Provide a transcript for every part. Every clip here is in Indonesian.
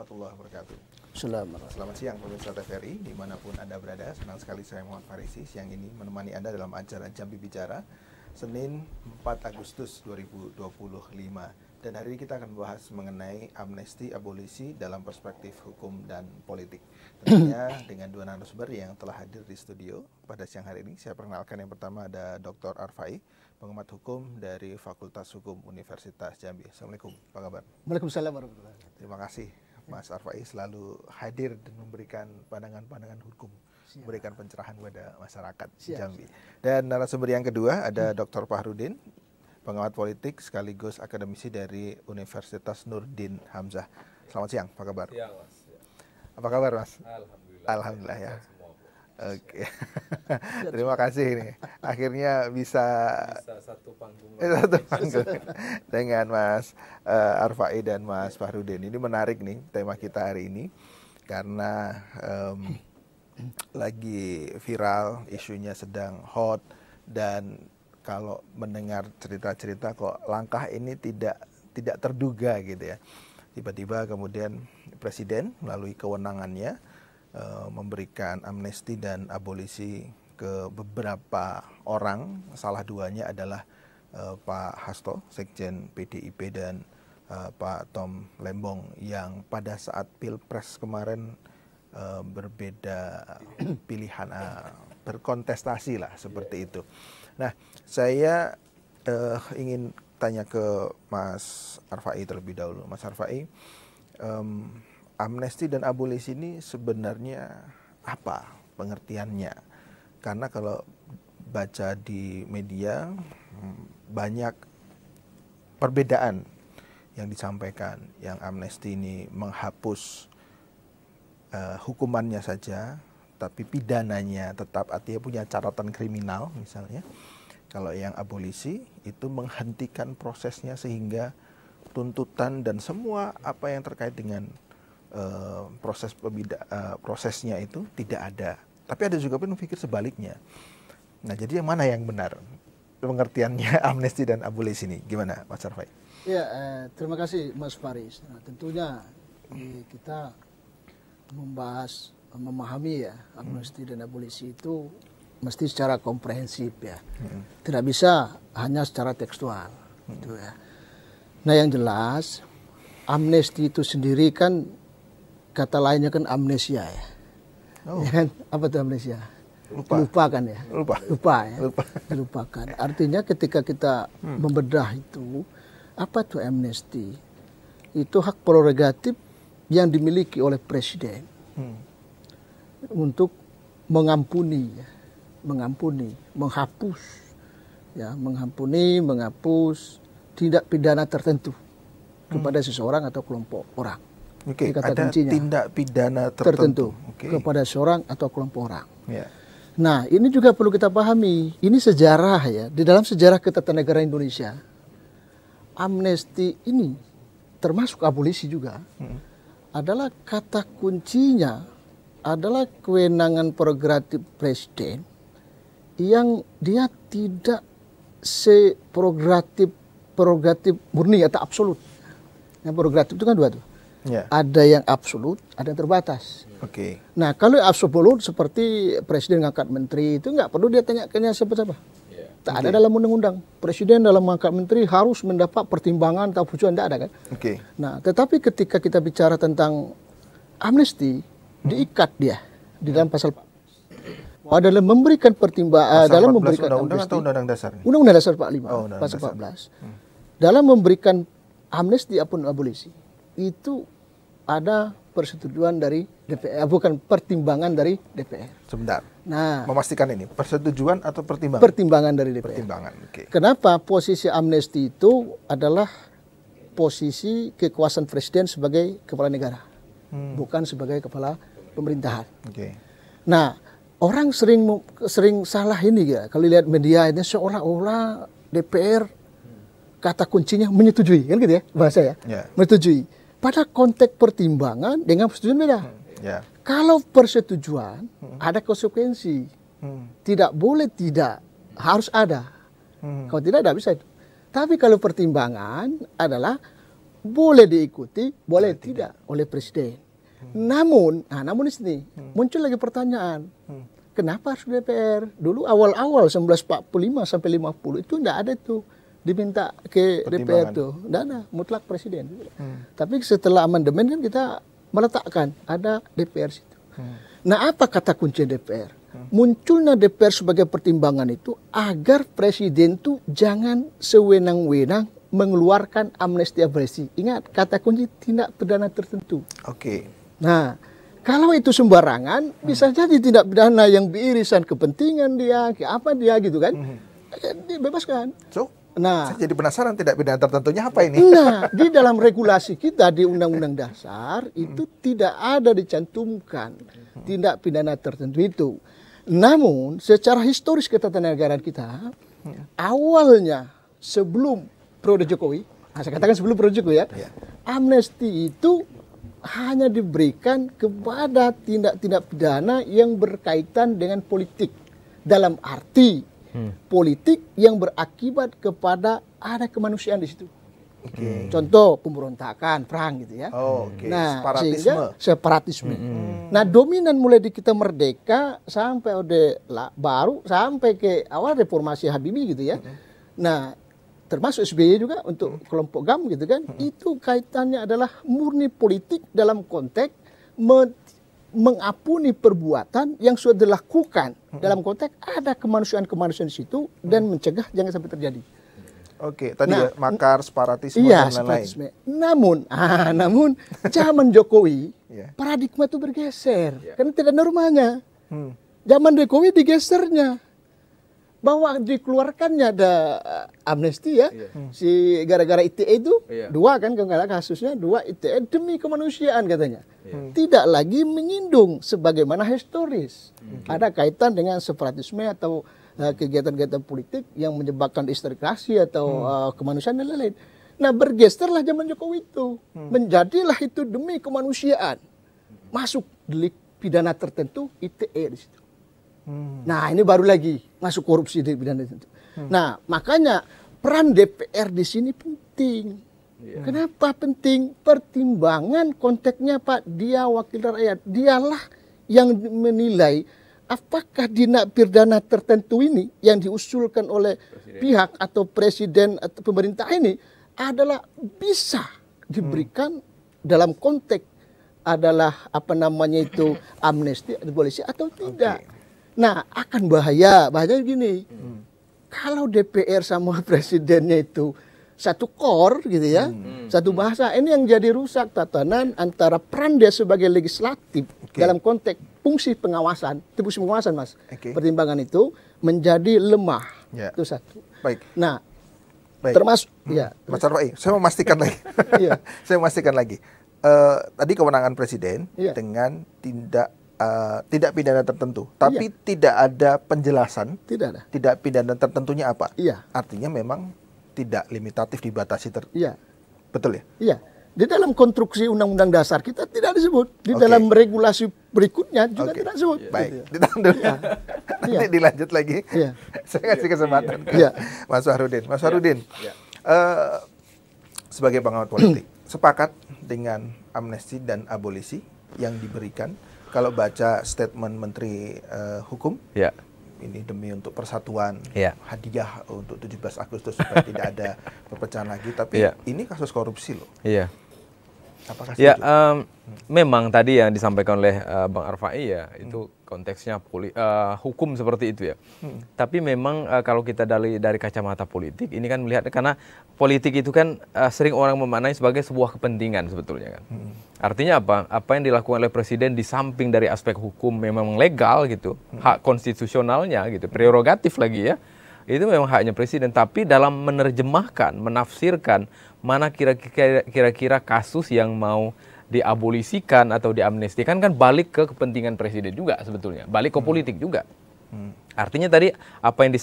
warahmatullahi wabarakatuh. Selamat siang pemirsa TVRI dimanapun Anda berada. Senang sekali saya Muhammad Farisi siang ini menemani Anda dalam acara Jambi Bicara Senin 4 Agustus 2025. Dan hari ini kita akan membahas mengenai amnesti abolisi dalam perspektif hukum dan politik. Tentunya dengan dua narasumber yang telah hadir di studio pada siang hari ini. Saya perkenalkan yang pertama ada Dr. Arfai, pengamat hukum dari Fakultas Hukum Universitas Jambi. Assalamualaikum, apa kabar? Waalaikumsalam warahmatullahi wabarakatuh. Terima kasih Mas Arfai selalu hadir dan memberikan pandangan-pandangan hukum, memberikan pencerahan kepada masyarakat Jambi. Dan narasumber yang kedua ada Dr. Fahrudin, pengamat politik sekaligus akademisi dari Universitas Nurdin Hamzah. Selamat siang, apa kabar? Siang, Mas. Apa kabar, Mas? Alhamdulillah. Alhamdulillah ya. Oke. Terima kasih nih. Akhirnya bisa satu panggung dengan Mas Arfai dan Mas Fahrudin. Ini menarik nih tema kita hari ini karena lagi viral, isunya sedang hot, dan kalau mendengar cerita-cerita kok langkah ini tidak terduga gitu ya. Tiba-tiba kemudian Presiden melalui kewenangannya memberikan amnesti dan abolisi ke beberapa orang. Salah duanya adalah Pak Hasto, Sekjen PDIP, dan Pak Tom Lembong yang pada saat Pilpres kemarin berbeda pilihan, berkontestasi lah seperti itu. Nah, saya ingin tanya ke Mas Arfai terlebih dahulu. Mas Arfai, amnesti dan abolisi ini sebenarnya apa pengertiannya? Karena kalau baca di media banyak perbedaan yang disampaikan. Yang amnesti ini menghapus hukumannya saja, tapi pidananya tetap, artinya punya catatan kriminal misalnya. Kalau yang abolisi itu menghentikan prosesnya sehingga tuntutan dan semua apa yang terkait dengan prosesnya itu tidak ada. Tapi ada juga pun pikir sebaliknya. Nah, jadi yang mana yang benar pengertiannya amnesti dan abolisi ini? Gimana, Mas Arfai? Ya, terima kasih Mas Faris. Nah, tentunya kita membahas, memahami ya amnesti dan abolisi itu mesti secara komprehensif ya. Tidak bisa hanya secara tekstual. Gitu ya. Nah, yang jelas amnesti itu sendiri kan kata lainnya kan amnesia ya. Oh. Ya kan? Apa itu amnesia? Lupa kan ya. Lupa ya. Dilupakan. Artinya ketika kita membedah itu, apa itu amnesti? Itu hak prerogatif yang dimiliki oleh presiden untuk mengampuni, ya. Menghapus tindak pidana tertentu kepada seseorang atau kelompok orang. Oke, ada tindak pidana tertentu. Kepada seorang atau kelompok orang. Yeah. Nah, ini juga perlu kita pahami. Ini sejarah ya. Di dalam sejarah ketatanegaraan Indonesia, amnesti ini termasuk abolisi juga, adalah kata kuncinya adalah kewenangan prerogatif presiden yang dia tidak prerogatif murni atau absolut. Yang prerogatif itu kan dua tuh. Yeah. Ada yang absolut, ada yang terbatas. Oke. Nah, kalau yang absolut seperti presiden ngangkat menteri itu nggak perlu dia tanyakannya siapa-siapa. Yeah. Tak ada dalam undang-undang. Presiden dalam mengangkat menteri harus mendapat pertimbangan atau persetujuan, tidak ada kan? Oke. Nah, tetapi ketika kita bicara tentang amnesti, diikat dia di dalam pasal dalam memberikan pertimbangan dalam memberikan undang-undang atau undang-undang dasar? Undang-undang dasar 45, pasal 14. Dalam memberikan amnesti ataupun abolisi itu ada persetujuan dari DPR, bukan pertimbangan dari DPR. Sebentar. Nah, memastikan ini persetujuan atau pertimbangan? Pertimbangan dari DPR. Pertimbangan. Okay. Kenapa posisi amnesti itu adalah posisi kekuasaan presiden sebagai kepala negara, bukan sebagai kepala pemerintahan. Okay. Nah, orang sering salah ini ya. Kalau lihat media ini seolah-olah DPR kata kuncinya menyetujui, kan gitu ya bahasa ya. Yeah. Menyetujui. Pada konteks pertimbangan dengan persetujuan beda. Yeah. Kalau persetujuan ada konsekuensi. Tidak boleh tidak, harus ada. Kalau tidak bisa itu. Tapi kalau pertimbangan adalah boleh diikuti, boleh tidak oleh presiden. Namun di sini muncul lagi pertanyaan. Kenapa harus DPR? Dulu awal-awal 1945 sampai 50 itu enggak ada tuh diminta ke DPR tuh. Enggak ada, mutlak presiden. Tapi setelah amandemen kan kita meletakkan ada DPR situ. Nah, apa kata kunci DPR? Munculnya DPR sebagai pertimbangan itu agar presiden tuh jangan sewenang-wenang mengeluarkan amnesti. Ingat, kata kunci tindak pidana tertentu. Oke. Nah, kalau itu sembarangan, bisa jadi tindak pidana yang beririsan kepentingan dia, apa dia gitu kan, dibebaskan. So, nah, saya jadi penasaran tindak pidana tertentunya apa ini? Nah, di dalam regulasi kita di Undang-Undang Dasar itu tidak ada dicantumkan tindak pidana tertentu itu. Namun, secara historis ketatanegaraan kita, awalnya sebelum periode Jokowi, saya katakan sebelum periode Jokowi ya, amnesti itu hanya diberikan kepada tindak-tindak pidana yang berkaitan dengan politik. Dalam arti politik yang berakibat kepada ada kemanusiaan di situ. Contoh pemberontakan, perang gitu ya. Nah, sehingga separatisme. Nah, dominan mulai di kita merdeka sampai Orde Baru sampai ke awal reformasi Habibie gitu ya. Nah, termasuk SBY juga untuk kelompok GAM gitu kan, itu kaitannya adalah murni politik dalam konteks mengampuni perbuatan yang sudah dilakukan dalam konteks ada kemanusiaan-kemanusiaan di situ dan mencegah jangan sampai terjadi. Oke, tadi ya makar, separatisme dan lain-lain. Namun zaman Jokowi paradigma itu bergeser karena tidak normanya. Zaman Jokowi digesernya. Bahwa dikeluarkannya ada amnesti ya, si gara-gara ITE itu dua kan kalau nggak kasusnya dua ITE demi kemanusiaan katanya, tidak lagi menyinggung sebagaimana historis ada kaitan dengan separatisme atau kegiatan-kegiatan politik yang menyebabkan disintegrasi atau kemanusiaan dan lain-lain. Nah, bergeserlah zaman Jokowi itu, menjadilah itu demi kemanusiaan, masuk delik pidana tertentu ITE di situ. Nah, ini baru lagi masuk korupsi di bidang tertentu. Nah, makanya peran DPR di sini penting. Kenapa penting? Pertimbangan konteksnya Pak, dia wakil rakyat, dialah yang menilai apakah tindak pidana tertentu ini yang diusulkan oleh pihak atau presiden atau pemerintah ini adalah bisa diberikan dalam konteks adalah amnesti abolisi atau tidak. Nah, akan bahaya gini. Kalau DPR sama presidennya itu satu core gitu ya, satu bahasa, ini yang jadi rusak tatanan antara peran dia sebagai legislatif dalam konteks fungsi pengawasan, Mas. Pertimbangan itu menjadi lemah. Itu satu. Baik. Nah, baik. Termasuk Mas Arfai, saya mau memastikan lagi. Saya memastikan lagi. Tadi kewenangan presiden dengan tidak pidana tertentu, tapi tidak ada penjelasan. Tidak ada. Tidak pidana tertentunya apa? Iya. Artinya memang tidak limitatif dibatasi. Iya. Betul ya? Iya. Di dalam konstruksi Undang-Undang Dasar kita tidak disebut. Di dalam regulasi berikutnya juga tidak disebut. Baik. Gitu ya. Ditahan dulu. Nanti dilanjut lagi. Saya kasih kesempatan ke Mas Fahrudin. Mas Fahrudin, sebagai pengamat politik, sepakat dengan amnesti dan abolisi yang diberikan. Kalau baca statement Menteri Hukum, ini demi untuk persatuan, hadiah untuk 17 Agustus supaya tidak ada perpecahan lagi. Tapi ini kasus korupsi loh. Apakah setuju? Memang tadi yang disampaikan oleh Bang Arfai itu konteksnya hukum seperti itu ya. Tapi memang kalau kita dari kacamata politik, ini kan melihat karena politik itu kan sering orang memaknai sebagai sebuah kepentingan sebetulnya kan. Artinya apa? Apa yang dilakukan oleh presiden di samping dari aspek hukum memang legal gitu, hak konstitusionalnya gitu, prerogatif lagi ya. Itu memang haknya presiden, tapi dalam menerjemahkan, menafsirkan mana kira-kira kasus yang mau diabolisikan atau diamnestikan kan balik ke kepentingan presiden juga sebetulnya, balik ke politik juga. Artinya tadi apa yang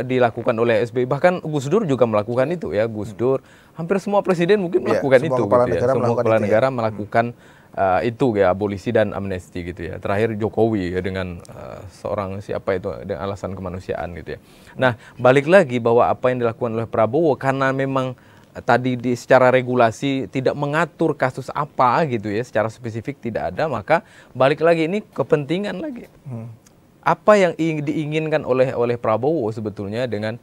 dilakukan oleh SBY, bahkan Gus Dur juga melakukan itu ya, Gus Dur, hampir semua presiden mungkin melakukan itu. Semua kepala negara melakukan itu ya, abolisi dan amnesti gitu ya. Terakhir Jokowi ya dengan seorang siapa itu dengan alasan kemanusiaan gitu ya. Nah, balik lagi bahwa apa yang dilakukan oleh Prabowo karena memang tadi secara regulasi tidak mengatur kasus apa gitu ya, secara spesifik tidak ada, maka balik lagi ini kepentingan lagi. Apa yang diinginkan oleh Prabowo sebetulnya dengan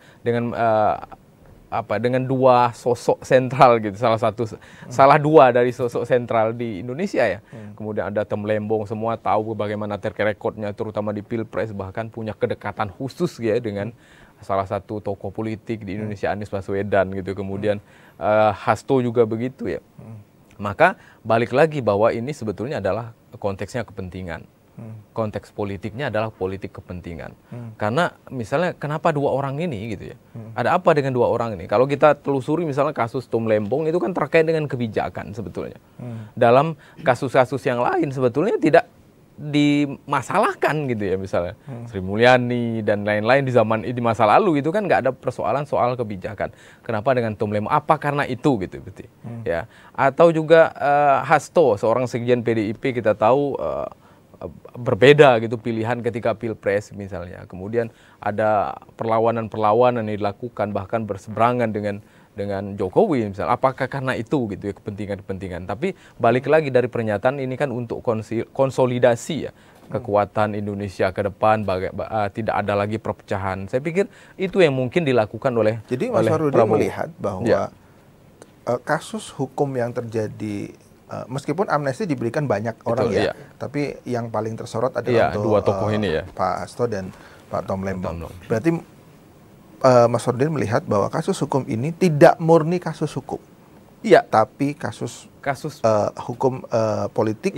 dua sosok sentral gitu, salah dua dari sosok sentral di Indonesia ya. Kemudian ada Tom Lembong, semua tahu bagaimana track recordnya terutama di Pilpres, bahkan punya kedekatan khusus ya dengan salah satu tokoh politik di Indonesia, Anies Baswedan gitu. Kemudian Hasto juga begitu ya. Maka balik lagi bahwa ini sebetulnya adalah konteksnya kepentingan. Konteks politiknya adalah politik kepentingan. Karena misalnya kenapa dua orang ini gitu ya? Ada apa dengan dua orang ini? Kalau kita telusuri misalnya kasus Tom Lembong itu kan terkait dengan kebijakan sebetulnya. Dalam kasus-kasus yang lain sebetulnya tidak dimasalahkan gitu ya, misalnya Sri Mulyani dan lain-lain di masa lalu itu kan nggak ada persoalan soal kebijakan. Kenapa dengan Tom Lembong? Apa karena itu gitu berarti? Ya. Atau juga Hasto, seorang sekjen PDIP kita tahu berbeda gitu pilihan ketika Pilpres misalnya. Kemudian ada perlawanan-perlawanan yang dilakukan bahkan berseberangan dengan Jokowi misalnya. Apakah karena itu gitu ya, kepentingan-kepentingan. Tapi balik lagi dari pernyataan ini kan untuk konsolidasi ya kekuatan Indonesia ke depan, tidak ada lagi perpecahan. Saya pikir itu yang mungkin dilakukan oleh Jadi Mas Farudin melihat bahwa ya, kasus hukum yang terjadi, meskipun amnesti diberikan banyak orang ya, tapi yang paling tersorot adalah untuk dua tokoh ini ya, Pak Hasto dan Pak Tom Lembong. Berarti Mas Farudin melihat bahwa kasus hukum ini tidak murni kasus hukum, tapi kasus hukum politik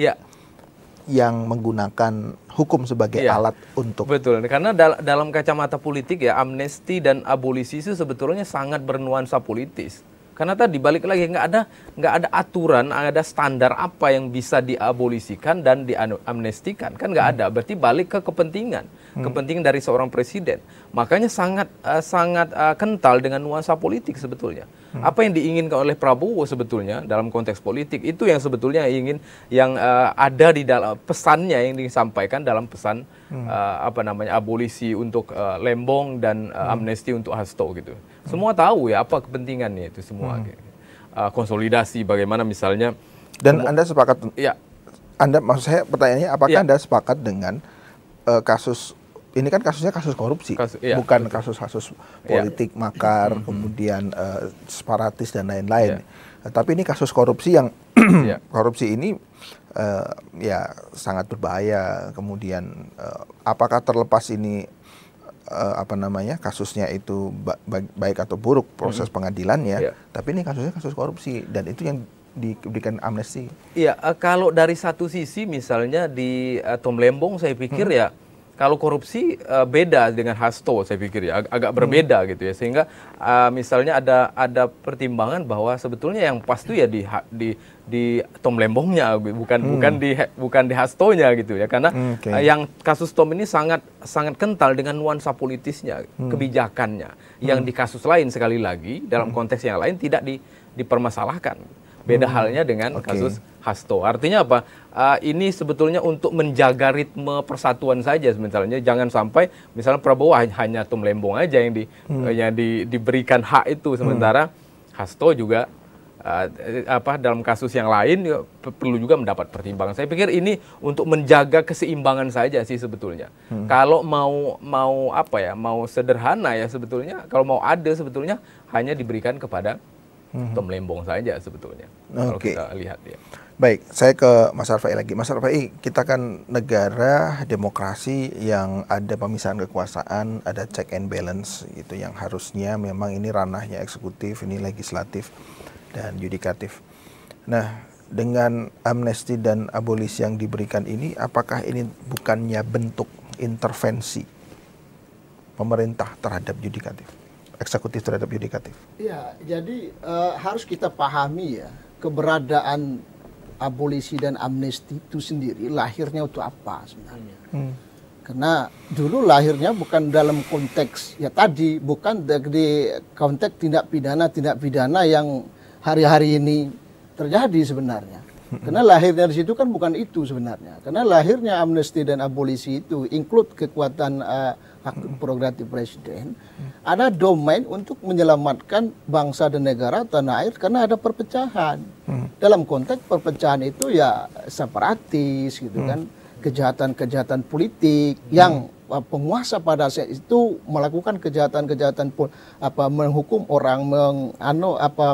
yang menggunakan hukum sebagai alat untuk. Betul, karena dalam kacamata politik ya, amnesti dan abolisi itu sebetulnya sangat bernuansa politis. Karena tadi balik lagi nggak ada aturan, ada standar apa yang bisa diabolisikan dan diamnestikan, kan nggak ada. Berarti balik ke kepentingan dari seorang presiden. Makanya sangat kental dengan nuansa politik sebetulnya. Apa yang diinginkan oleh Prabowo sebetulnya dalam konteks politik itu yang sebetulnya ada di dalam pesannya yang disampaikan dalam pesan abolisi untuk Lembong dan amnesti untuk Hasto gitu. Semua tahu ya apa kepentingannya itu semua. Konsolidasi bagaimana misalnya. Dan Anda sepakat? Ya. Maksud saya pertanyaannya, apakah Anda sepakat dengan kasus ini kan kasusnya kasus korupsi, bukan kasus-kasus politik makar, kemudian separatis dan lain-lain. Tapi ini kasus korupsi yang korupsi ini sangat berbahaya. Kemudian apakah terlepas ini kasusnya itu baik atau buruk proses pengadilannya, tapi ini kasusnya kasus korupsi dan itu yang diberikan amnesti. Iya, kalau dari satu sisi misalnya di Tom Lembong saya pikir ya, kalau korupsi beda dengan Hasto saya pikir ya, agak berbeda gitu ya, sehingga misalnya ada pertimbangan bahwa sebetulnya yang pas itu ya di Tom Lembongnya, bukan di Hastonya gitu ya, karena yang kasus Tom ini sangat kental dengan nuansa politisnya, kebijakannya, yang di kasus lain sekali lagi dalam konteks yang lain tidak dipermasalahkan. Beda halnya dengan kasus Hasto. Artinya apa? Ini sebetulnya untuk menjaga ritme persatuan saja misalnya. Jangan sampai misalnya Prabowo hanya Tom Lembong aja yang diberikan hak itu, sementara Hasto juga dalam kasus yang lain perlu juga mendapat pertimbangan. Saya pikir ini untuk menjaga keseimbangan saja sih sebetulnya. Kalau mau sederhana ya sebetulnya, kalau mau ada sebetulnya hanya diberikan kepada Tom Lembong saja sebetulnya. Kalau kita lihat ya. Baik, saya ke Mas Arfai lagi. Mas Arfai, kita kan negara demokrasi yang ada pemisahan kekuasaan, ada check and balance gitu, yang harusnya memang ini ranahnya eksekutif, ini legislatif dan yudikatif. Nah, dengan amnesti dan abolisi yang diberikan ini, apakah ini bukannya bentuk intervensi pemerintah terhadap yudikatif? Eksekutif terhadap yudikatif. Ya, jadi harus kita pahami ya, keberadaan abolisi dan amnesti itu sendiri lahirnya untuk apa sebenarnya. Karena dulu lahirnya bukan dalam konteks bukan di konteks tindak pidana yang hari-hari ini terjadi sebenarnya. Karena lahirnya di situ kan bukan itu sebenarnya. Karena lahirnya amnesti dan abolisi itu include kekuatan hak prerogatif presiden. Ada domain untuk menyelamatkan bangsa dan negara tanah air karena ada perpecahan. Dalam konteks perpecahan itu ya separatis gitu kan, kejahatan-kejahatan politik yang penguasa pada saat itu melakukan kejahatan-kejahatan menghukum orang,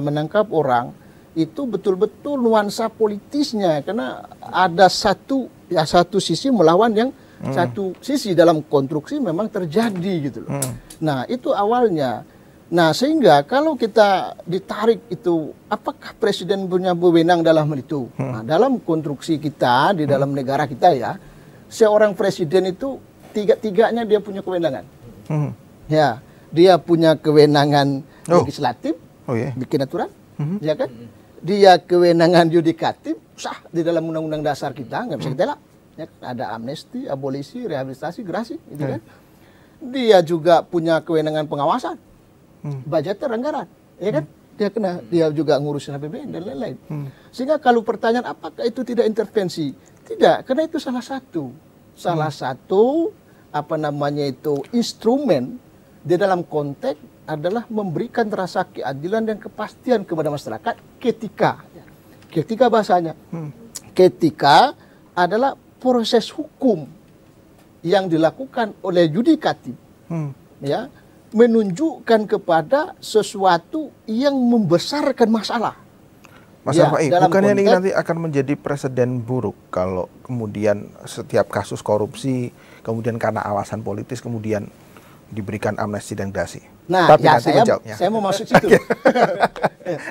menangkap orang. Itu betul-betul nuansa politisnya karena ada satu sisi melawan yang satu sisi dalam konstruksi memang terjadi gitu loh. Nah, itu awalnya. Nah, sehingga kalau kita ditarik itu apakah presiden punya wewenang dalam hal itu? Nah, dalam konstruksi kita di dalam negara kita ya, seorang presiden itu tiga-tiganya dia punya kewenangan. Ya, dia punya kewenangan legislatif, bikin aturan, ya kan? Dia kewenangan yudikatif sah di dalam undang-undang dasar kita, nggak bisa ditolak. Ya, ada amnesti, abolisi, rehabilitasi, gerasi, gitu kan. Dia juga punya kewenangan pengawasan, budgeter, anggaran, ya kan. Dia juga ngurusin APBN dan lain-lain. Sehingga kalau pertanyaan apakah itu tidak intervensi? Tidak, karena itu salah satu instrumen di dalam konteks adalah memberikan rasa keadilan dan kepastian kepada masyarakat ketika bahasanya. Ketika adalah proses hukum yang dilakukan oleh yudikatif, ya, menunjukkan kepada sesuatu yang membesarkan masalah. Mas Arfai, bukannya ini nanti akan menjadi presiden buruk kalau kemudian setiap kasus korupsi, kemudian karena alasan politis, kemudian diberikan amnesti dan gerasi? Nah, tapi ya nanti saya mau masuk situ.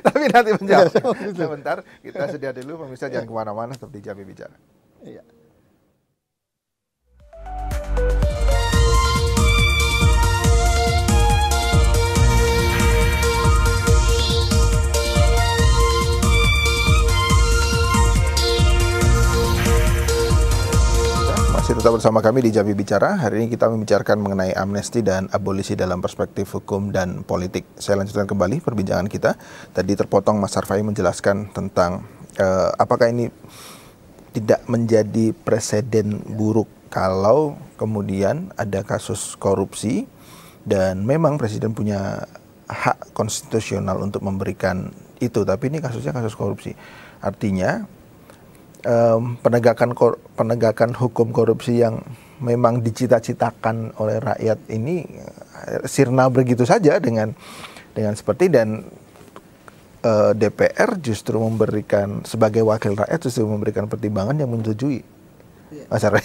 Tapi nanti menjawab. Sebentar, kita sedia dulu, pemirsa jangan kemana-mana, tetap di Jambi Bicara. Iya. Masih tetap bersama kami di Jambi Bicara. Hari ini kita membicarakan mengenai amnesti dan abolisi dalam perspektif hukum dan politik. Saya lanjutkan kembali perbincangan kita. Tadi terpotong Mas Arfai menjelaskan tentang apakah ini tidak menjadi presiden buruk kalau kemudian ada kasus korupsi dan memang presiden punya hak konstitusional untuk memberikan itu, tapi ini kasusnya kasus korupsi. Artinya penegakan hukum korupsi yang memang dicita-citakan oleh rakyat ini sirna begitu saja dengan seperti, dan DPR justru memberikan sebagai wakil rakyat justru memberikan pertimbangan yang menyetujui. Mas Arfai.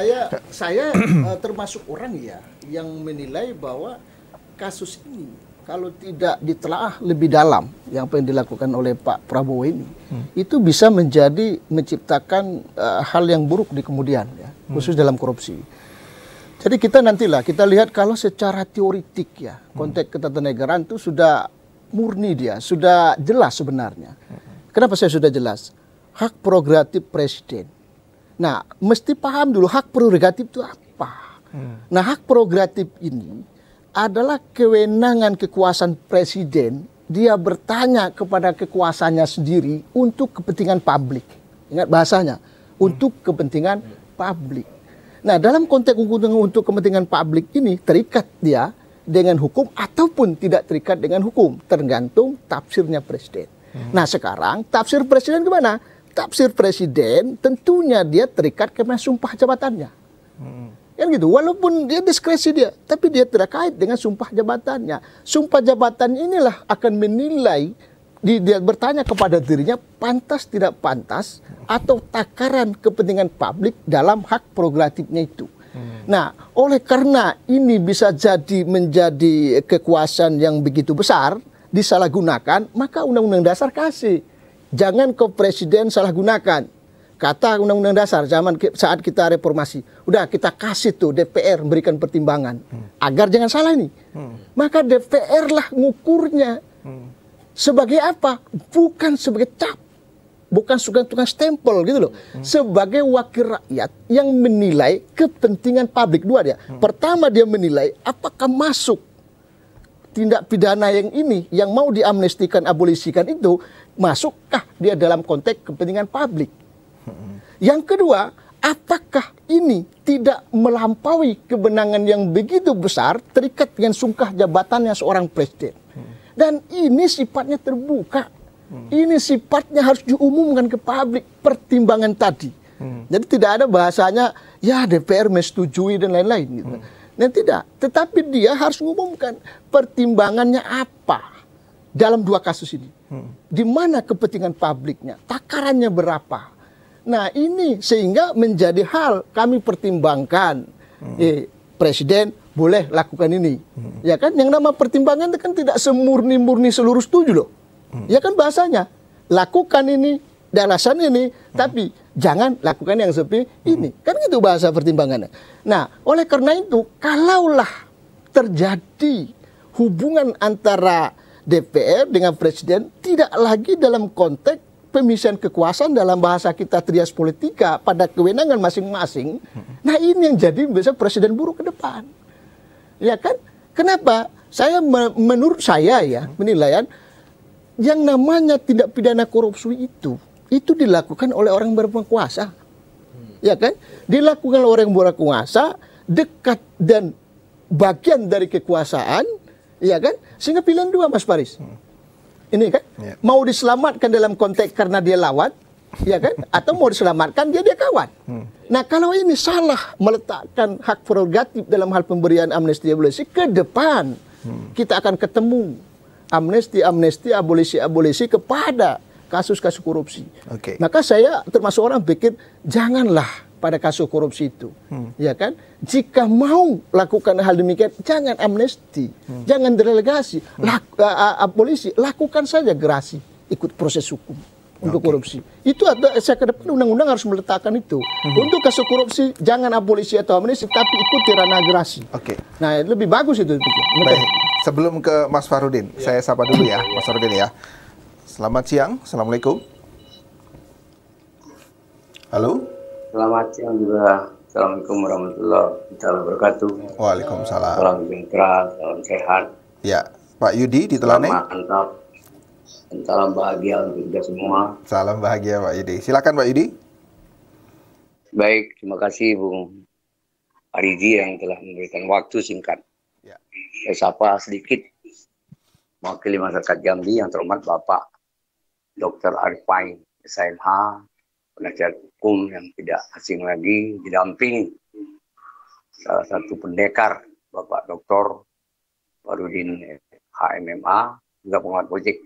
Ya, saya termasuk orang ya yang menilai bahwa kasus ini kalau tidak ditelaah lebih dalam yang dilakukan oleh Pak Prabowo ini, itu bisa menciptakan hal yang buruk di kemudian, ya, khusus dalam korupsi. Jadi kita lihat kalau secara teoritik ya, konteks ketatanegaraan itu sudah murni dia, sudah jelas sebenarnya. Kenapa saya sudah jelas? Hak prerogatif presiden. Nah, mesti paham dulu hak prerogatif itu apa. Nah, hak prerogatif ini adalah kewenangan kekuasaan presiden, dia bertanya kepada kekuasaannya sendiri untuk kepentingan publik. Ingat bahasanya, untuk kepentingan publik. Nah, dalam konteks untuk kepentingan publik ini terikat dia dengan hukum ataupun tidak terikat dengan hukum, tergantung tafsirnya presiden. Nah, sekarang tafsir presiden gimana? Tafsir presiden tentunya dia terikat karena sumpah jabatannya. Kan gitu, walaupun dia diskresi dia, tapi dia terkait dengan sumpah jabatannya. Sumpah jabatan inilah akan menilai, dia bertanya kepada dirinya pantas tidak pantas atau takaran kepentingan publik dalam hak prerogatifnya itu. Nah, oleh karena ini bisa menjadi kekuasaan yang begitu besar disalahgunakan, maka Undang-Undang Dasar kasih. Jangan ke presiden salah gunakan. Kata Undang-Undang Dasar saat kita reformasi, udah kita kasih tuh DPR memberikan pertimbangan agar jangan salah ini. Maka DPR lah ngukurnya. Sebagai apa? Bukan sebagai cap, bukan sebagai tukang stempel gitu loh. Sebagai wakil rakyat yang menilai kepentingan publik. Dua dia. Pertama dia menilai apakah masuk tindak pidana yang ini, yang mau diamnestikan, abolisikan itu, masukkah dia dalam konteks kepentingan publik? Yang kedua, apakah ini tidak melampaui kewenangan yang begitu besar terikat dengan sungkah jabatannya seorang presiden? Dan ini sifatnya terbuka. Ini sifatnya harus diumumkan ke publik, pertimbangan tadi. Jadi tidak ada bahasanya, ya DPR menyetujui dan lain-lain. Gitu. Dan tidak. Tetapi dia harus mengumumkan pertimbangannya apa dalam dua kasus ini. Di mana kepentingan publiknya, takarannya berapa. Nah ini sehingga menjadi hal kami pertimbangkan. Presiden boleh lakukan ini. Ya kan, yang nama pertimbangan itu kan tidak semurni-murni seluruh setuju loh. Ya kan bahasanya, lakukan ini, alasan ini, tapi jangan lakukan yang seperti ini. Kan itu bahasa pertimbangannya. Nah, oleh karena itu, kalaulah terjadi hubungan antara DPR dengan Presiden tidak lagi dalam konteks pemisahan kekuasaan dalam bahasa kita trias politika pada kewenangan masing-masing. Nah ini yang jadi bisa Presiden buruk ke depan. Ya kan? Kenapa? Menurut saya ya, penilaian yang namanya tindak pidana korupsi itu dilakukan oleh orang berkuasa. Ya kan? Dilakukan oleh orang berkuasa, dekat dan bagian dari kekuasaan, ya kan? Sehingga pilihan dua, Mas Faris. Ini kan, mau diselamatkan dalam konteks karena dia lawan, ya kan? Atau mau diselamatkan dia kawan. Nah, kalau ini salah meletakkan hak prerogatif dalam hal pemberian amnesti abolisi, ke depan kita akan ketemu amnesti, abolisi kepada kasus-kasus korupsi. Maka saya termasuk orang pikir janganlah pada kasus korupsi itu, ya kan? Jika mau lakukan hal demikian, jangan amnesti, jangan delegasi, abolisi, lakukan saja gerasi, ikut proses hukum untuk korupsi. Itu saya ke depan undang-undang harus meletakkan itu. Untuk kasus korupsi jangan abolisi atau amnesti, tapi ikuti ranah gerasi. Nah, lebih bagus itu. Baik. Sebelum ke Mas Farudin, saya sapa dulu ya, Mas Farudin ya. Selamat siang, Assalamualaikum. Halo. Selamat siang juga. Assalamualaikum warahmatullahi wabarakatuh. Waalaikumsalam. Salam sejahtera, salam sehat. Ya, Pak Yudi di Telane. Mantap. Dan salam bahagia untuk kita semua. Salam bahagia Pak Yudi. Silakan Pak Yudi. Baik, terima kasih Bung Aridi yang telah memberikan waktu singkat. Saya sapa sedikit mewakili masyarakat Jambi yang terhormat Bapak Dr. Arifin SMH, penasihat hukum yang tidak asing lagi, didampingi salah satu pendekar Bapak Dr. Farudin HMMA, juga pengamat politik.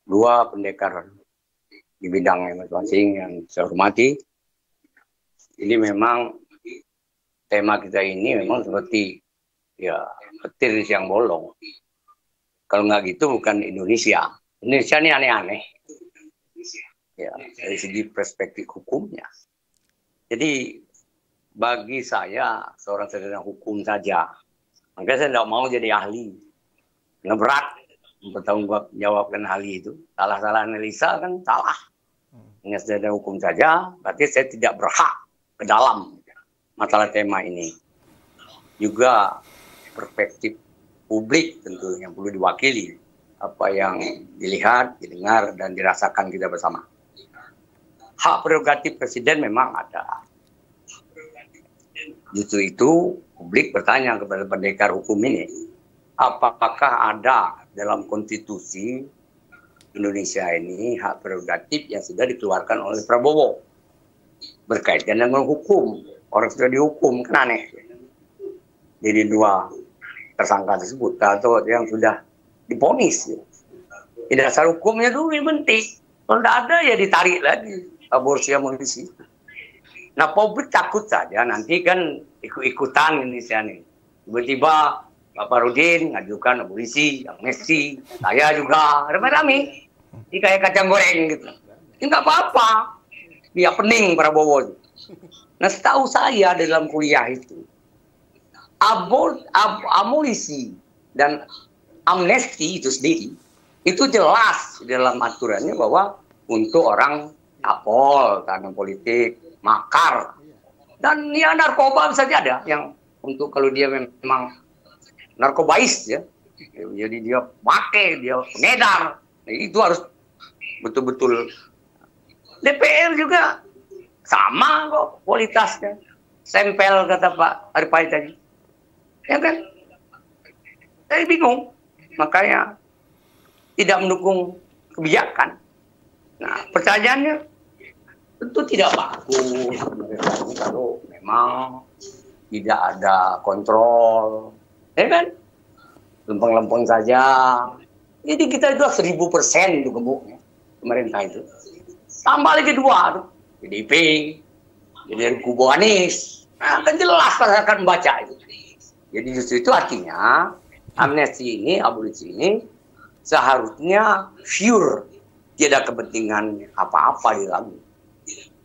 Dua pendekar di bidangnya masing-masing yang saya hormati. Ini memang tema kita ini memang seperti ya petir di siang bolong. Kalau nggak gitu bukan Indonesia. Indonesia ini aneh-aneh. Ya, dari segi perspektif hukumnya. Jadi bagi saya seorang sarjana hukum saja, makanya saya tidak mau jadi ahli. Karena berat mempertanggungjawabkan hal itu. Salah-salah analisa kan salah. Hanya sarjana hukum saja, berarti saya tidak berhak ke dalam masalah tema ini. Juga perspektif publik tentu yang perlu diwakili. Apa yang dilihat, didengar, dan dirasakan kita bersama. Hak prerogatif presiden memang ada. Justru itu publik bertanya kepada pendekar hukum ini, apakah ada dalam konstitusi Indonesia ini hak prerogatif yang sudah dikeluarkan oleh Prabowo berkaitan dengan hukum. Orang sudah dihukum, kan aneh. Jadi dua tersangka tersebut atau yang sudah diponis. Di dasar hukumnya dulu dibentik. Kalau tidak ada ya ditarik lagi aborsi abolisi. Nah publik takut saja nanti kan ikut-ikutan Indonesia nih. Tiba-tiba Pak Farudin ngajukan abolisi, amnesti, saya juga rame-rame. Ini kayak kacang goreng gitu. Ini nggak apa-apa. Dia pening Prabowo. Nah setahu saya dalam kuliah itu, abolisi dan amnesti itu sendiri, itu jelas dalam aturannya bahwa untuk orang tapol, tahanan politik, makar, dan ya narkoba saja ada yang untuk kalau dia memang narkobais ya, Jadi dia pakai, dia pengedar. Nah, itu harus betul-betul. DPR juga sama kok kualitasnya. Sampel kata Pak Arifai tadi. Ya kan? Saya bingung. Makanya tidak mendukung kebijakan. Nah, pertanyaannya tentu tidak bagus kalau memang tidak ada kontrol. Ya kan? Lempeng-lempeng saja. Jadi kita itu 1000% itu gemuknya. Pemerintah itu. Tambah lagi 2, PDIP, jadi kubu Anies. Nah, kan jelas masyarakat membaca itu. Jadi justru itu artinya amnesti ini, abolisi ini seharusnya pure, tidak kepentingan apa-apa di dalamnya.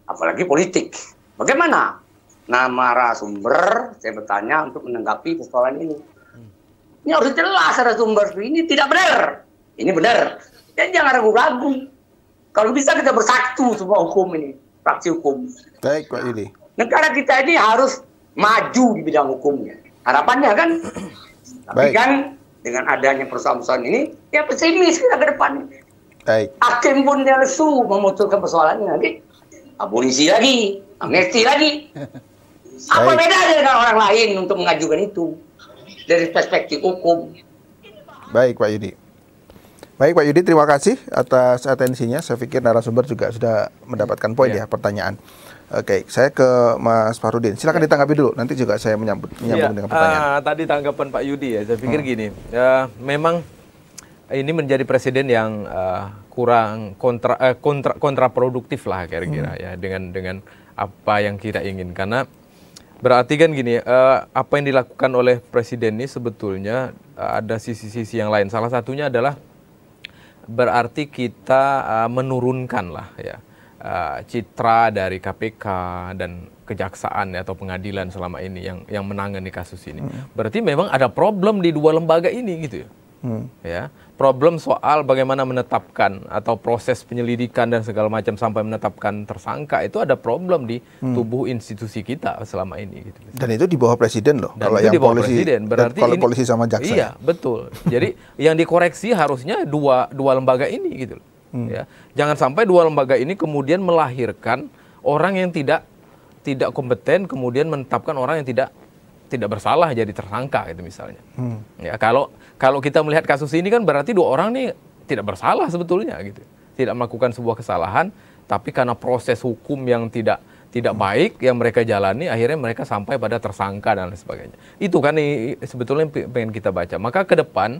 Apalagi politik. Bagaimana? Narasumber, saya bertanya untuk menanggapi persoalan ini. Ini harus jelas narasumber ini tidak benar. Ini benar. Dan jangan ragu-ragu. Kalau bisa kita bersatu semua hukum ini, praksi hukum. Baik, Pak Yudi. Negara kita ini harus maju di bidang hukumnya. Harapannya kan. Tapi kan dengan adanya persoalan ini, ya pesimis kita ke depan. Baik. Hakim pun dia lesu memutuskan persoalannya nanti. Abolisi lagi, amnesti lagi. Apa bedanya dengan orang lain untuk mengajukan itu dari perspektif hukum? Baik, Pak Yudi. Baik, Pak Yudi, terima kasih atas atensinya. Saya pikir narasumber juga sudah mendapatkan poin ya pertanyaan. Oke, saya ke Mas Farudin. Silakan ditanggapi dulu. Nanti juga saya menyambung dengan pertanyaan. Tadi tanggapan Pak Yudi ya. Saya pikir gini, memang ini menjadi presiden yang kurang kontraproduktif lah kira-kira ya dengan apa yang kita ingin. Karena berarti kan gini, apa yang dilakukan oleh presiden ini sebetulnya ada sisi-sisi yang lain. Salah satunya adalah berarti kita menurunkan lah ya citra dari KPK dan kejaksaan atau pengadilan selama ini yang menangani kasus ini. Berarti memang ada problem di dua lembaga ini gitu ya. Ya, problem soal bagaimana menetapkan atau proses penyelidikan dan segala macam sampai menetapkan tersangka itu ada problem di tubuh institusi kita selama ini gitu. Dan itu di bawah presiden loh. Dan kalau yang polisi, presiden, berarti kalau ini, polisi sama jaksa. Iya, betul. Jadi yang dikoreksi harusnya dua lembaga ini gitu loh. Ya. Jangan sampai dua lembaga ini kemudian melahirkan orang yang tidak kompeten kemudian menetapkan orang yang tidak bersalah jadi tersangka gitu misalnya. Ya, kalau kita melihat kasus ini kan berarti dua orang nih tidak bersalah sebetulnya gitu. Tidak melakukan sebuah kesalahan, tapi karena proses hukum yang tidak baik yang mereka jalani akhirnya mereka sampai pada tersangka dan lain sebagainya. Itu kan sebetulnya pengen kita baca. Maka ke depan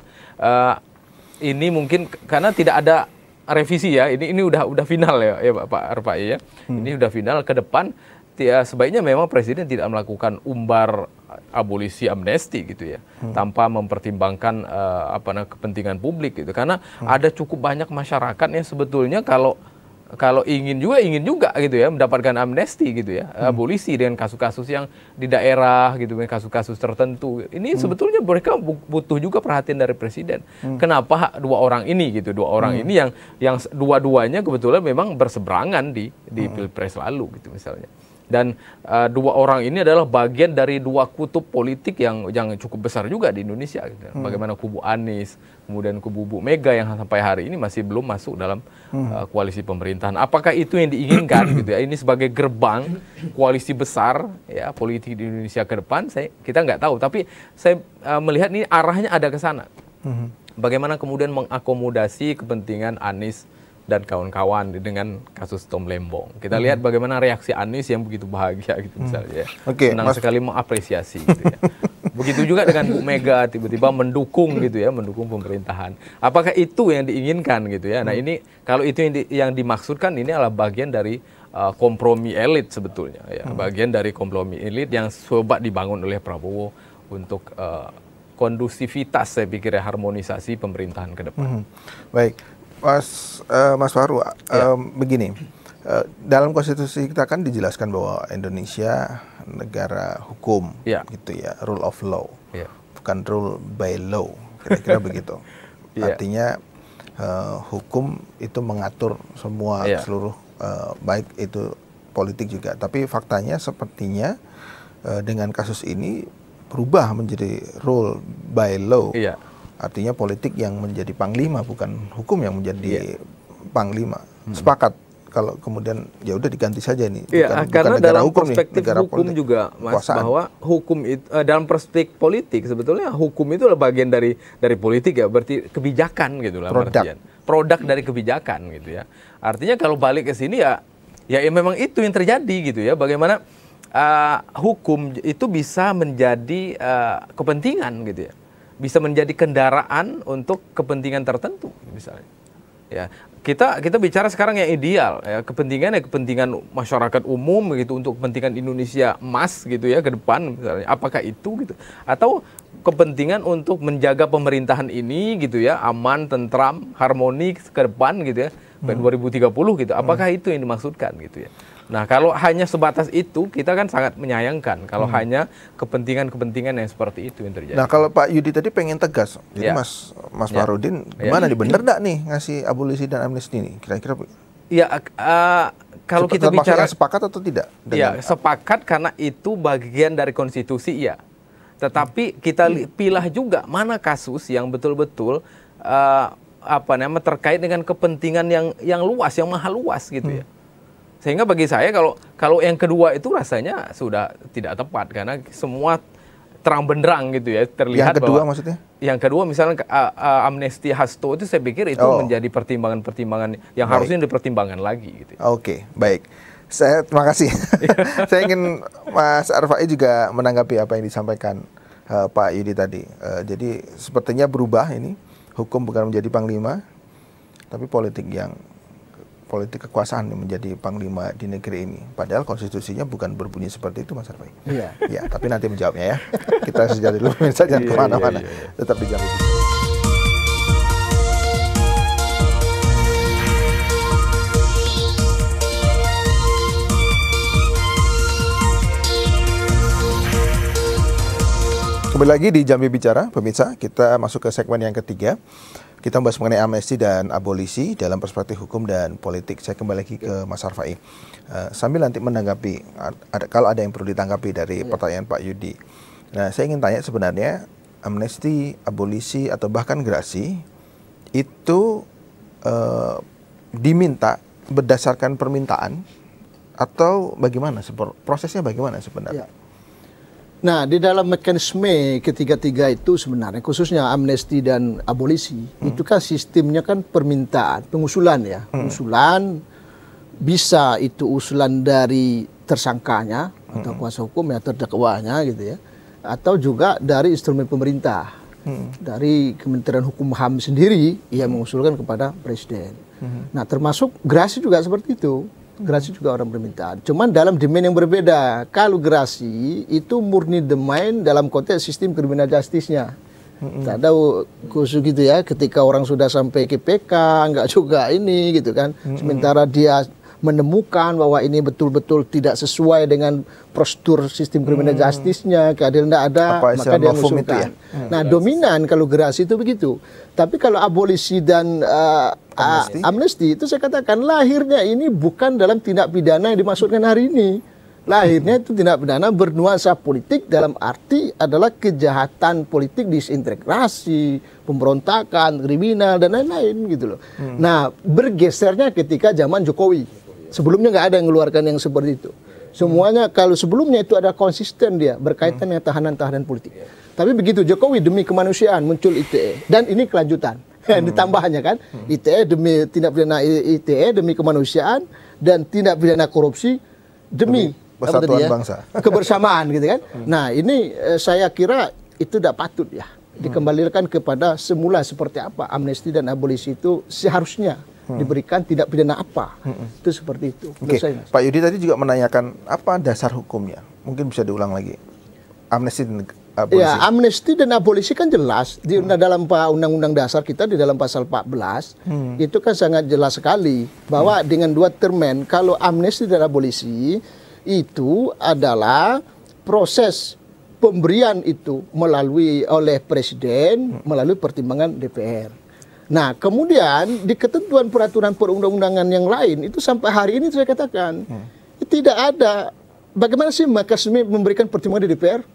ini mungkin karena tidak ada revisi ya. Ini udah final ya Pak Arifai ya. Ini udah final ke depan. Ya, sebaiknya memang presiden tidak melakukan umbar abolisi amnesti gitu ya, tanpa mempertimbangkan kepentingan publik gitu, karena ada cukup banyak masyarakat yang sebetulnya kalau ingin juga gitu ya mendapatkan amnesti gitu ya, abolisi dengan kasus-kasus yang di daerah gitu, kasus-kasus tertentu ini sebetulnya mereka butuh juga perhatian dari presiden. Kenapa dua orang ini yang dua-duanya kebetulan memang berseberangan di pilpres lalu gitu misalnya. Dan dua orang ini adalah bagian dari dua kutub politik yang cukup besar juga di Indonesia. Gitu. Bagaimana kubu Anies, kemudian kubu Bu Mega yang sampai hari ini masih belum masuk dalam koalisi pemerintahan. Apakah itu yang diinginkan? Gitu ya? Ini sebagai gerbang koalisi besar ya politik di Indonesia ke depan. Kita nggak tahu. Tapi saya melihat ini arahnya ada ke sana. Bagaimana kemudian mengakomodasi kepentingan Anies dan kawan-kawan dengan kasus Tom Lembong. Kita lihat bagaimana reaksi Anies yang begitu bahagia gitu misalnya. Senang sekali mengapresiasi gitu ya. Begitu juga dengan Bu Mega tiba-tiba mendukung gitu ya, mendukung pemerintahan. Apakah itu yang diinginkan gitu ya? Nah, ini kalau itu yang dimaksudkan ini adalah bagian dari kompromi elit sebetulnya ya. Bagian dari kompromi elit yang coba dibangun oleh Prabowo untuk kondusivitas saya pikir ya, harmonisasi pemerintahan ke depan. Baik. Mas Faru, begini, dalam konstitusi kita kan dijelaskan bahwa Indonesia negara hukum, gitu ya, rule of law, bukan rule by law, kira-kira begitu. Artinya hukum itu mengatur semua seluruh, baik itu politik juga. Tapi faktanya sepertinya dengan kasus ini berubah menjadi rule by law. Artinya politik yang menjadi panglima, bukan hukum yang menjadi panglima. Sepakat kalau kemudian ya udah diganti saja ini. Iya, karena negara dalam hukum perspektif nih, hukum politik. juga, Mas, Kekuasaan. bahwa hukum itu dalam perspektif politik sebetulnya hukum itu adalah bagian dari politik ya, berarti kebijakan gitu lah. Produk dari kebijakan gitu ya. Artinya kalau balik ke sini ya memang itu yang terjadi gitu ya. Bagaimana hukum itu bisa menjadi kepentingan gitu ya. Bisa menjadi kendaraan untuk kepentingan tertentu misalnya. Ya, kita bicara sekarang yang ideal ya, kepentingan masyarakat umum gitu, untuk kepentingan Indonesia emas gitu ya ke depan misalnya. Apakah itu gitu, atau kepentingan untuk menjaga pemerintahan ini gitu ya aman, tentram, harmoni ke depan gitu ya 2030 gitu. Apakah itu yang dimaksudkan gitu ya. Nah, kalau hanya sebatas itu, kita kan sangat menyayangkan kalau hanya kepentingan-kepentingan yang seperti itu yang terjadi. Nah, kalau Pak Yudi tadi pengen tegas, jadi Mas Farudin, gimana nih, bener nggak nih ngasih abolisi dan amnesti ini? Kira-kira? Ya, kalau kita bicara sepakat atau tidak? Ya, sepakat karena itu bagian dari konstitusi, ya. Tetapi kita pilah juga mana kasus yang betul-betul terkait dengan kepentingan yang luas, yang maha luas gitu ya. Sehingga bagi saya kalau yang kedua itu rasanya sudah tidak tepat karena semua terang benderang gitu ya, terlihat. Yang kedua bahwa, maksudnya? Yang kedua misalnya amnesti Hasto itu saya pikir itu menjadi pertimbangan-pertimbangan yang harusnya dipertimbangkan lagi gitu. Oke, baik. Terima kasih. Saya ingin Mas Arfai juga menanggapi apa yang disampaikan Pak Yudi tadi. Jadi sepertinya berubah ini, hukum bukan menjadi panglima, tapi politik kekuasaan yang menjadi panglima di negeri ini. Padahal konstitusinya bukan berbunyi seperti itu, Mas Arfai. Iya. Ya, tapi nanti menjawabnya ya. Kita saja dulu, jangan kemana-mana. Tetap di Jambi Bicara. Kembali lagi di Jambi Bicara, pemirsa. Kita masuk ke segmen yang ketiga. Kita membahas mengenai amnesti dan abolisi dalam perspektif hukum dan politik. Saya kembali lagi ke Mas Arfai. Sambil nanti menanggapi, kalau ada yang perlu ditanggapi dari pertanyaan Pak Yudi. Nah, saya ingin tanya sebenarnya amnesti, abolisi, atau bahkan gerasi itu diminta berdasarkan permintaan atau bagaimana? Prosesnya bagaimana sebenarnya? Nah, di dalam mekanisme ketiga-tiga itu sebenarnya, khususnya amnesti dan abolisi, itu kan sistemnya kan permintaan, pengusulan ya. Pengusulan bisa itu usulan dari tersangkanya atau kuasa hukum ya, terdakwanya gitu ya. Atau juga dari instrumen pemerintah. Dari Kementerian Hukum HAM sendiri yang mengusulkan kepada Presiden. Nah, termasuk gerasi juga seperti itu. Gerasi juga orang permintaan. Cuman dalam domain yang berbeda. Kalau gerasi itu murni domain dalam konteks sistem criminal justice-nya. Tak ada khusus gitu ya. Ketika orang sudah sampai ke PK, enggak juga ini gitu kan. Sementara dia menemukan bahwa ini betul-betul tidak sesuai dengan prosedur sistem criminal justice-nya, keadilan tidak ada, maka dia mengusulkan. Nah, dominan kalau gerasi itu begitu. Tapi kalau abolisi dan amnesti itu saya katakan lahirnya ini bukan dalam tindak pidana yang dimaksudkan hari ini. Lahirnya itu tindak pidana bernuansa politik dalam arti adalah kejahatan politik, disintegrasi, pemberontakan, kriminal dan lain-lain gitu loh. Nah, bergesernya ketika zaman Jokowi. Sebelumnya nggak ada yang mengeluarkan yang seperti itu. Semuanya kalau sebelumnya itu ada konsisten dia berkaitan dengan tahanan-tahanan politik. Tapi begitu Jokowi demi kemanusiaan muncul ITE dan ini kelanjutan. Ditambahnya kan ITE demi tindak pidana ITE demi kemanusiaan dan tindak pidana korupsi demi persatuan bangsa. Kebersamaan gitu kan. Nah, ini saya kira itu tidak patut ya dikembalikan kepada semula seperti apa amnesti dan abolisi itu seharusnya diberikan tindak pidana apa. Itu seperti itu. Pak Yudi tadi juga menanyakan apa dasar hukumnya. Mungkin bisa diulang lagi. Amnesti dan abolisi. Ya, amnesti dan abolisi kan jelas di dalam Undang-Undang Dasar kita di dalam pasal 14 itu kan sangat jelas sekali bahwa dengan dua termen kalau amnesti dan abolisi itu adalah proses pemberian itu melalui oleh Presiden melalui pertimbangan DPR. Nah, kemudian di ketentuan peraturan perundang-undangan yang lain itu sampai hari ini saya katakan tidak ada. Bagaimana sih mekanisme memberikan pertimbangan di DPR?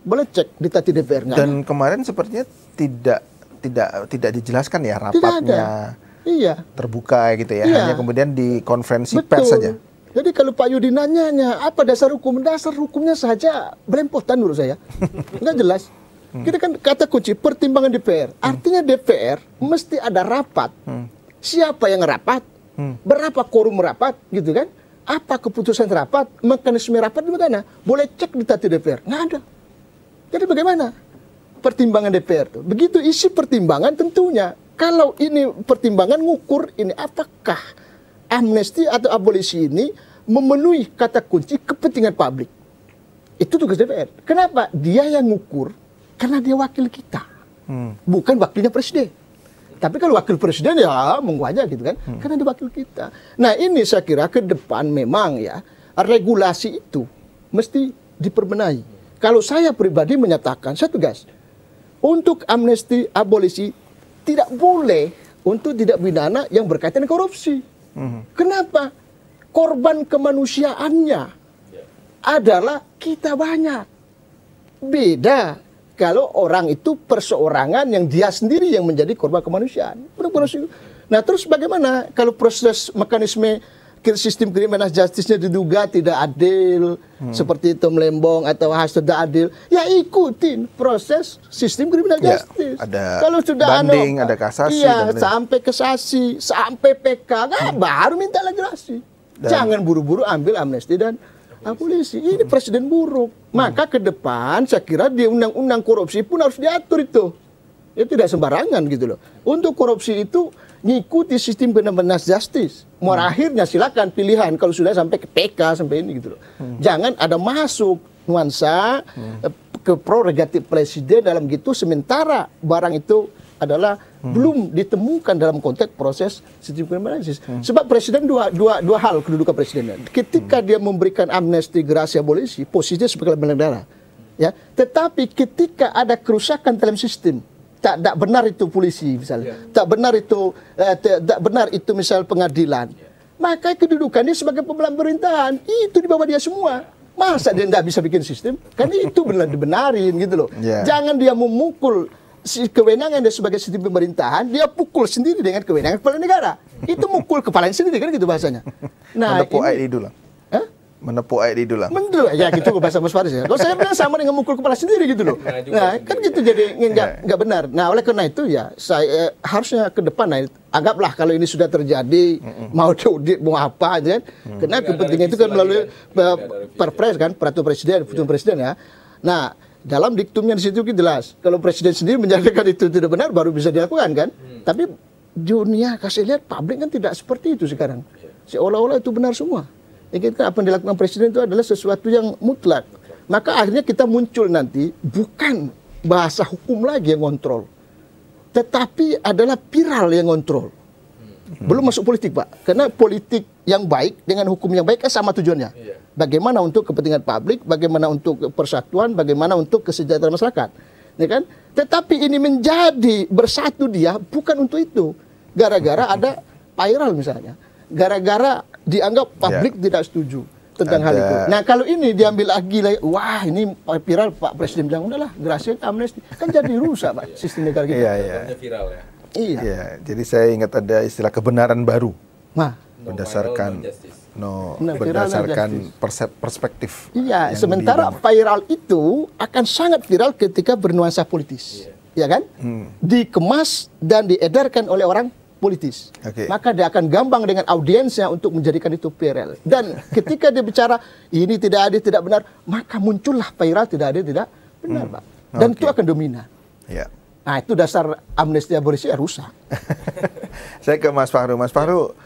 Boleh cek di tati DPR nggak? Dan kemarin sepertinya tidak tidak dijelaskan ya rapatnya. Iya. Terbuka gitu ya. Iya. Hanya kemudian di konferensi pers saja. Jadi kalau Pak Yudi nanya apa dasar hukum? Dasar hukumnya saja belempotan menurut saya. Nggak jelas. Kita kan kata kunci pertimbangan DPR. Artinya DPR mesti ada rapat. Siapa yang rapat? Berapa quorum rapat gitu kan? Apa keputusan rapat? Mekanisme rapat di mana? Boleh cek di Tati DPR. Nggak ada. Jadi bagaimana pertimbangan DPR tuh? Begitu isi pertimbangan tentunya. Kalau ini pertimbangan ngukur ini apakah amnesti atau abolisi ini memenuhi kata kunci kepentingan publik. Itu tugas DPR. Kenapa? Dia yang ngukur karena dia wakil kita. Bukan wakilnya presiden. Tapi kalau wakil presiden ya monggo aja gitu kan. Karena dia wakil kita. Nah ini saya kira ke depan memang ya regulasi itu mesti diperbenahi. Kalau saya pribadi menyatakan satu gas. Untuk amnesti abolisi tidak boleh untuk tidak pidana yang berkaitan dengan korupsi. Kenapa? Korban kemanusiaannya adalah kita banyak. Beda kalau orang itu perseorangan yang dia sendiri yang menjadi korban kemanusiaan. Nah terus bagaimana kalau proses mekanisme sistem criminal justice-nya diduga tidak adil, seperti Tom Lembong atau Hasto tidak adil, ya ikutin proses sistem criminal justice. Ada kalau sudah banding, ada kasasi. Iya, sampai kasasi, sampai PK, baru minta legislasi. Jangan buru-buru ambil amnesti dan abolisi. Ini presiden buruk. Maka ke depan saya kira di undang-undang korupsi pun harus diatur itu. Ya tidak sembarangan gitu loh. Untuk korupsi itu ngikuti sistem criminal justice. Mau akhirnya silakan pilihan kalau sudah sampai ke PK sampai ini gitu loh. Jangan ada masuk nuansa ke prerogatif presiden dalam gitu sementara barang itu adalah belum ditemukan dalam konteks proses sistem criminal justice. Sebab presiden dua hal kedudukan presiden. Ketika dia memberikan amnesti gerasi abolisi, posisinya sebagai lembaga negara. Ya, tetapi ketika ada kerusakan dalam sistem, tak benar itu polisi misalnya, tak benar itu misal pengadilan, maka kedudukannya sebagai pemerintahan itu di bawah dia semua. Masa dia tidak bisa bikin sistem? Kan itu benar dibenarin gitu loh. Jangan dia memukul kewenangan dia sebagai sistem pemerintahan, dia pukul sendiri dengan kewenangan kepala negara. Itu mukul kepalanya sendiri kan gitu bahasanya. Nah, menepuk air itu lah. Menepuk air itu lah. Ya gitu bahasa Mas Faris ya. Kalau saya bilang sama dengan mukul kepala sendiri gitu loh. Nah kan gitu jadi nggak benar. Nah oleh karena itu ya saya harusnya ke depan anggaplah kalau ini sudah terjadi mau diaudit mau apa kan. Karena kepentingan itu kan melalui perpres kan peraturan presiden, putusan presiden ya. Nah dalam diktumnya di situ jelas kalau presiden sendiri menyatakan itu tidak benar baru bisa dilakukan kan. Tapi dunia kasih lihat publik kan tidak seperti itu sekarang. Seolah-olah itu benar semua. Apa yang dilakukan presiden itu adalah sesuatu yang mutlak. Maka akhirnya kita muncul nanti bukan bahasa hukum lagi yang kontrol, tetapi adalah viral yang kontrol. Belum masuk politik Pak, karena politik yang baik dengan hukum yang baik kan sama tujuannya. Bagaimana untuk kepentingan publik, bagaimana untuk persatuan, bagaimana untuk kesejahteraan masyarakat, ya kan? Tetapi ini menjadi bersatu dia bukan untuk itu. Gara-gara ada viral misalnya, gara-gara dianggap publik tidak setuju tentang hal itu. Nah kalau ini diambil lagi, wah ini viral Pak Presiden bilang udahlah gerasi amnesti, kan jadi rusak Pak sistem negara kita. Viral ya. Iya. Jadi saya ingat ada istilah kebenaran baru. Nah, berdasarkan perspektif. Iya, sementara viral itu akan sangat viral ketika bernuansa politis. Ya kan? Dikemas dan diedarkan oleh orang politis. Maka dia akan gampang dengan audiensnya untuk menjadikan itu viral. Dan ketika dia bicara ini tidak adil, tidak benar, maka muncullah viral tidak adil, tidak benar, Pak. Dan itu akan dominan. Nah, itu dasar amnesti abolisi ya rusak. Saya ke Mas Fahru. Mas Fahru,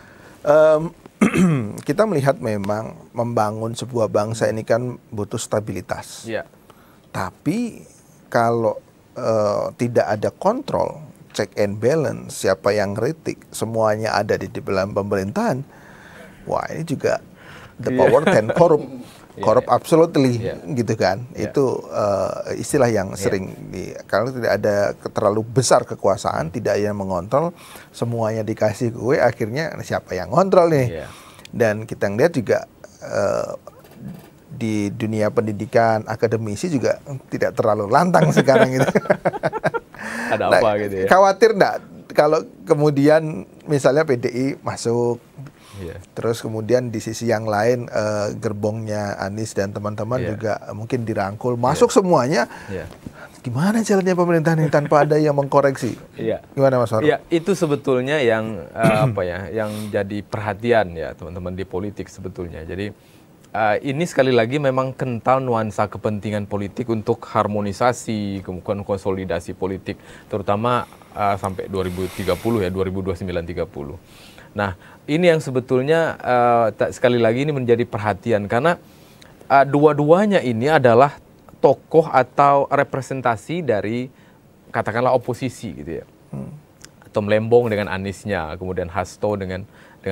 kita melihat memang membangun sebuah bangsa ini kan butuh stabilitas. Tapi kalau tidak ada kontrol, check and balance, siapa yang kritik, semuanya ada di dalam pemerintahan. Wah ini juga the power can corrupt absolutely, gitu kan? Itu istilah yang sering kalau tidak ada terlalu besar kekuasaan, tidak ada yang mengontrol, semuanya dikasih gue, akhirnya siapa yang ngontrol nih? Dan kita lihat juga di dunia pendidikan, akademisi juga tidak terlalu lantang sekarang gitu. ada apa gitu ya. Khawatir nggak kalau kemudian misalnya PDI masuk, terus kemudian di sisi yang lain gerbongnya Anies dan teman-teman juga mungkin dirangkul, masuk semuanya. Gimana jalannya pemerintahan ini tanpa ada yang mengkoreksi? Gimana Mas Farouk? Iya, itu sebetulnya yang yang jadi perhatian ya teman-teman di politik sebetulnya. Jadi ini sekali lagi memang kental nuansa kepentingan politik untuk harmonisasi, kemudian konsolidasi politik, terutama sampai 2030 ya, 2029-30. Nah, ini yang sebetulnya sekali lagi ini menjadi perhatian karena dua-duanya ini adalah tokoh atau representasi dari katakanlah oposisi gitu ya. Tom Lembong dengan Aniesnya, kemudian Hasto dengan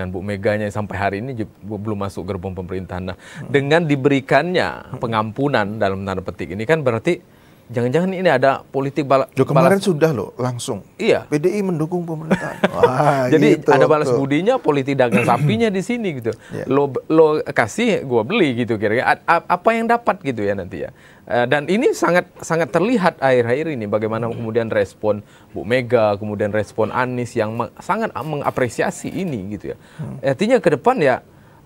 Bu Meganya sampai hari ini belum masuk gerbong pemerintahan. Nah, dengan diberikannya pengampunan dalam tanda petik ini kan berarti jangan-jangan ini ada politik kemarin sudah loh langsung. Iya. PDI mendukung pemerintahan. Wah, jadi gitu, ada balas budinya, politik dagang sapinya di sini gitu. Lo kasih, gua beli gitu kira-kira. Apa yang dapat gitu ya nanti ya. Dan ini sangat terlihat akhir-akhir ini bagaimana kemudian respon Bu Mega, kemudian respon Anies yang sangat mengapresiasi ini gitu ya. Artinya ke depan ya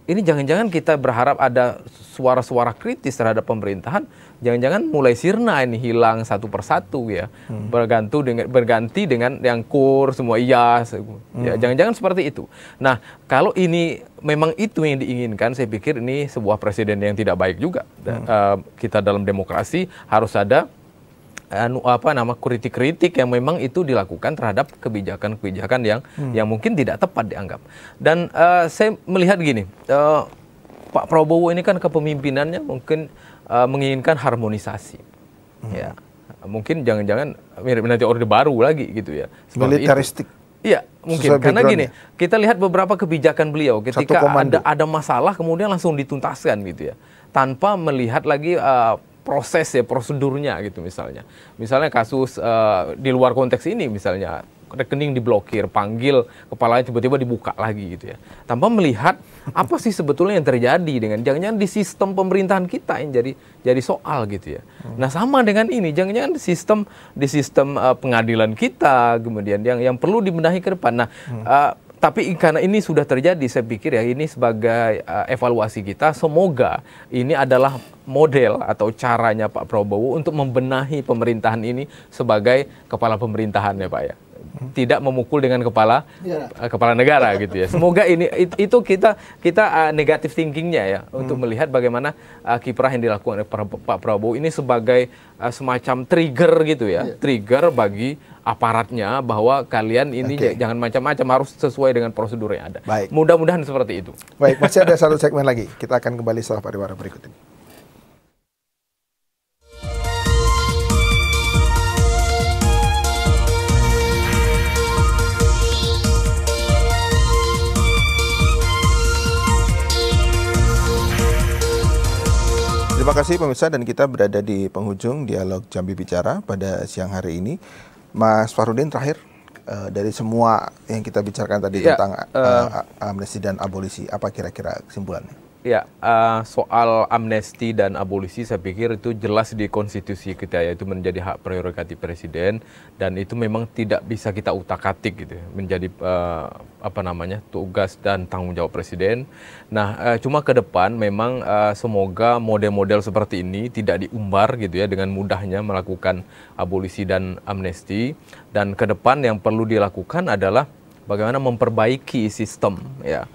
ini jangan-jangan kita berharap ada suara-suara kritis terhadap pemerintahan, jangan-jangan mulai sirna ini hilang satu persatu ya, berganti dengan yang kur semua ya jangan-jangan seperti itu. Nah kalau ini memang itu yang diinginkan, saya pikir ini sebuah presiden yang tidak baik juga. Kita dalam demokrasi harus ada kritik-kritik yang memang itu dilakukan terhadap kebijakan-kebijakan yang mungkin tidak tepat dianggap. Dan saya melihat gini, Pak Prabowo ini kan kepemimpinannya mungkin menginginkan harmonisasi. Ya, mungkin jangan-jangan mirip nanti Orde Baru lagi gitu ya. Militeristik. Iya, mungkin karena gini, kita lihat beberapa kebijakan beliau ketika ada masalah kemudian langsung dituntaskan gitu ya, tanpa melihat lagi proses ya, prosedurnya gitu misalnya. Misalnya kasus di luar konteks ini misalnya rekening diblokir, panggil kepalanya tiba-tiba dibuka lagi gitu ya. Tanpa melihat apa sih sebetulnya yang terjadi dengan jangan-jangan di sistem pemerintahan kita yang jadi soal gitu ya. Nah, sama dengan ini, jangan-jangan di sistem pengadilan kita kemudian yang perlu dibenahi ke depan. Nah, tapi karena ini sudah terjadi, saya pikir ya ini sebagai evaluasi kita, semoga ini adalah model atau caranya Pak Prabowo untuk membenahi pemerintahan ini sebagai kepala pemerintahan ya Pak ya. Tidak memukul dengan kepala negara gitu ya. Semoga itu kita negatif thinkingnya ya untuk melihat bagaimana kiprah yang dilakukan oleh Pak Prabowo ini sebagai semacam trigger gitu ya, trigger bagi aparatnya bahwa kalian ini jangan macam-macam, harus sesuai dengan prosedur yang ada. Baik. Mudah-mudahan seperti itu. Baik, masih ada satu segmen lagi. Kita akan kembali setelah pariwara berikut ini. Terima kasih pemirsa, dan kita berada di penghujung dialog Jambi Bicara pada siang hari ini. Mas Farudin, terakhir dari semua yang kita bicarakan tadi tentang amnesti dan abolisi, apa kira-kira kesimpulannya? Ya, soal amnesti dan abolisi saya pikir itu jelas di konstitusi kita, yaitu menjadi hak prerogatif presiden, dan itu memang tidak bisa kita utak-atik gitu, menjadi tugas dan tanggung jawab presiden. Nah, cuma ke depan memang semoga model-model seperti ini tidak diumbar gitu ya, dengan mudahnya melakukan abolisi dan amnesti. Dan ke depan yang perlu dilakukan adalah bagaimana memperbaiki sistem ya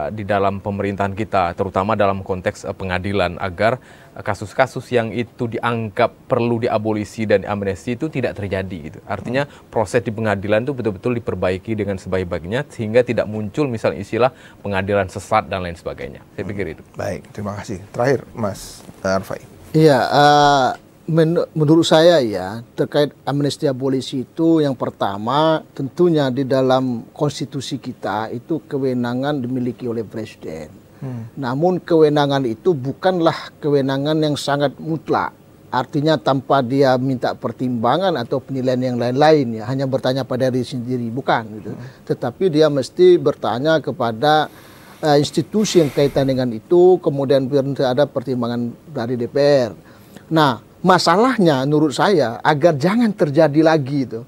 di dalam pemerintahan kita, terutama dalam konteks pengadilan, agar kasus-kasus yang itu dianggap perlu diabolisi dan amnesti itu tidak terjadi gitu. Artinya proses di pengadilan itu betul-betul diperbaiki dengan sebaik-baiknya sehingga tidak muncul misalnya istilah pengadilan sesat dan lain sebagainya. Saya pikir itu. Baik, terima kasih. Terakhir, Mas Arfai. Iya, menurut saya ya, terkait amnesti abolisi itu, yang pertama tentunya di dalam konstitusi kita itu kewenangan dimiliki oleh presiden. Namun kewenangan itu bukanlah kewenangan yang sangat mutlak. Artinya tanpa dia minta pertimbangan atau penilaian yang lain-lain ya, hanya bertanya pada diri sendiri, bukan gitu. Tetapi dia mesti bertanya kepada institusi yang kaitan dengan itu, kemudian ada pertimbangan dari DPR. Nah, masalahnya menurut saya agar jangan terjadi lagi itu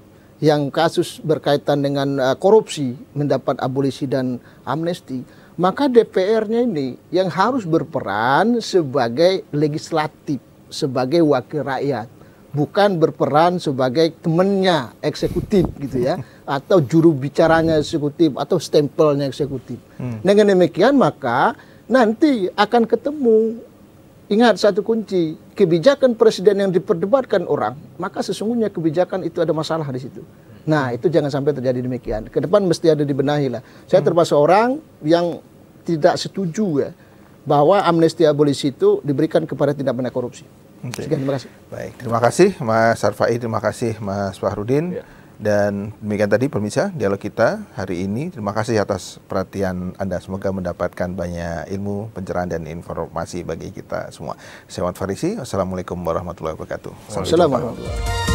yang kasus berkaitan dengan korupsi mendapat abolisi dan amnesti, maka DPR-nya ini yang harus berperan sebagai legislatif, sebagai wakil rakyat, bukan berperan sebagai temannya eksekutif gitu ya, atau juru bicaranya eksekutif atau stempelnya eksekutif. Dengan demikian maka nanti akan ketemu. Ingat satu kunci, kebijakan presiden yang diperdebatkan orang, maka sesungguhnya kebijakan itu ada masalah di situ. Nah, itu jangan sampai terjadi demikian. Ke depan mesti ada dibenahi lah. Saya termasuk orang yang tidak setuju ya, bahwa amnesti abolisi itu diberikan kepada tindak pidana korupsi. Sekian, terima kasih. Baik, terima kasih Mas Arfai, terima kasih Mas Fahrudin. Dan demikian tadi pemirsa dialog kita hari ini. Terima kasih atas perhatian Anda. Semoga mendapatkan banyak ilmu, pencerahan dan informasi bagi kita semua. Saya Wan Farisi. Wassalamualaikum warahmatullahi wabarakatuh. Assalamualaikum warahmatullahi wabarakatuh.